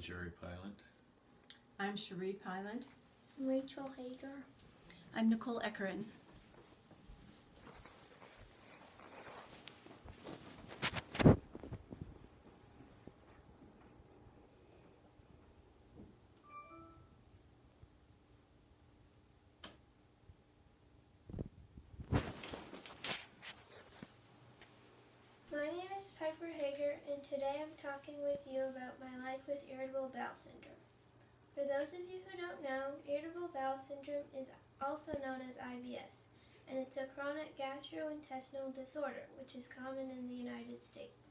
Jerry Pilot. I'm Cherie Pilot. I'm Rachel Hager. I'm Nicole Eckeren. My name is Piper Hager, and today I'm talking with you about my life with irritable bowel syndrome. For those of you who don't know, irritable bowel syndrome is also known as IBS, and it's a chronic gastrointestinal disorder which is common in the United States.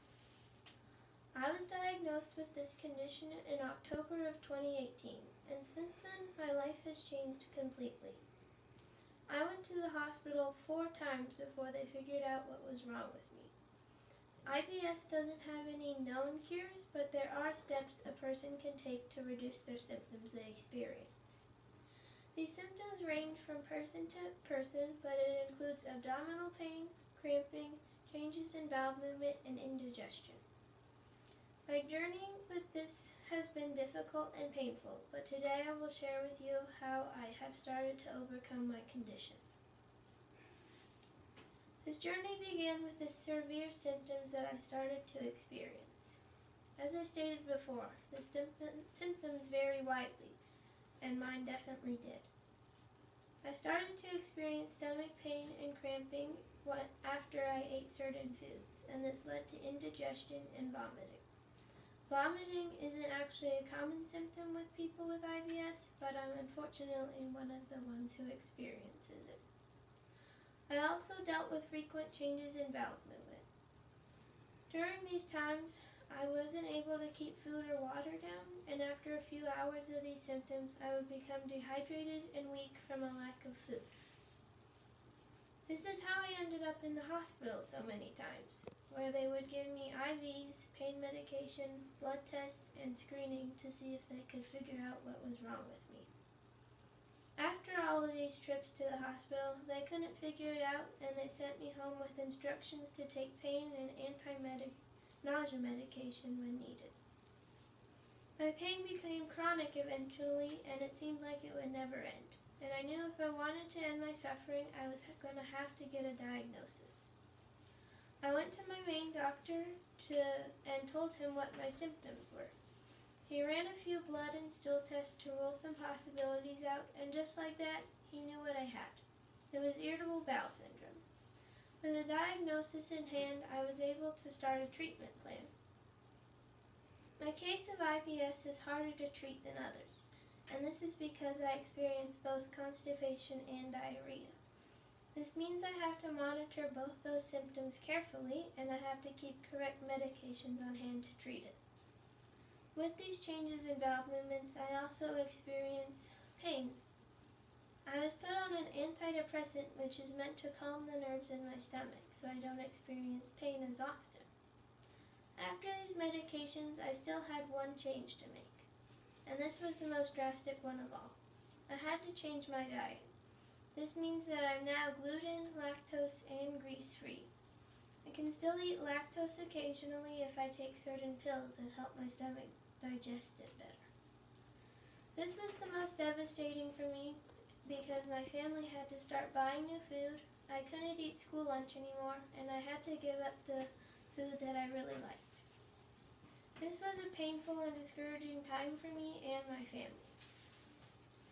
I was diagnosed with this condition in October of 2018, and since then my life has changed completely. I went to the hospital 4 times before they figured out what was wrong with me. IBS doesn't have any known cures, but there are steps a person can take to reduce their symptoms they experience. These symptoms range from person to person, but it includes abdominal pain, cramping, changes in bowel movement, and indigestion. My journey with this has been difficult and painful, but today I will share with you how I have started to overcome my condition. This journey began with the severe symptoms that I started to experience. As I stated before, the symptoms vary widely, and mine definitely did. I started to experience stomach pain and cramping after I ate certain foods, and this led to indigestion and vomiting. Vomiting isn't actually a common symptom with people with IBS, but I'm unfortunately one of the ones who experiences it. I also dealt with frequent changes in bowel movement. During these times, I wasn't able to keep food or water down, and after a few hours of these symptoms, I would become dehydrated and weak from a lack of food. This is how I ended up in the hospital so many times, where they would give me IVs, pain medication, blood tests, and screening to see if they could figure out what was wrong with me. After all of these trips to the hospital, they couldn't figure it out, and they sent me home with instructions to take pain and nausea medication when needed. My pain became chronic eventually, and it seemed like it would never end. And I knew if I wanted to end my suffering, I was going to have to get a diagnosis. I went to my main doctor and told him what my symptoms were. He ran a few blood and stool tests to rule some possibilities out, and just like that, he knew what I had. It was irritable bowel syndrome. With a diagnosis in hand, I was able to start a treatment plan. My case of IBS is harder to treat than others, and this is because I experience both constipation and diarrhea. This means I have to monitor both those symptoms carefully, and I have to keep correct medications on hand to treat it. With these changes in bowel movements, I also experience pain. I was put on an antidepressant which is meant to calm the nerves in my stomach so I don't experience pain as often. After these medications, I still had one change to make, and this was the most drastic one of all. I had to change my diet. This means that I'm now gluten, lactose, and grease-free. I can still eat lactose occasionally if I take certain pills that help my stomach digest it better. This was the most devastating for me because my family had to start buying new food, I couldn't eat school lunch anymore, and I had to give up the food that I really liked. This was a painful and discouraging time for me and my family.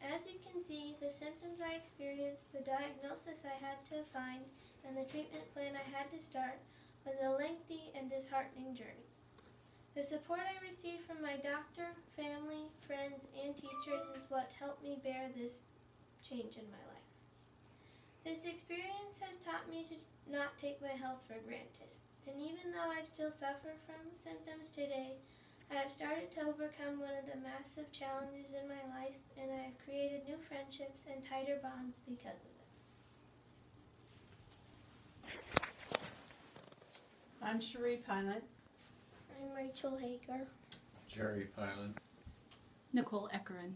As you can see, the symptoms I experienced, the diagnosis I had to find, and the treatment plan I had to start was a lengthy and disheartening journey. The support I received from my doctor, family, friends, and teachers is what helped me bear this change in my life. This experience has taught me to not take my health for granted, and even though I still suffer from symptoms today, I have started to overcome one of the massive challenges in my life, and I have created new friendships and tighter bonds because of it. I'm Cherie Pilot. I'm Rachel Hager. Jerry Pilot. Nicole Eckeren.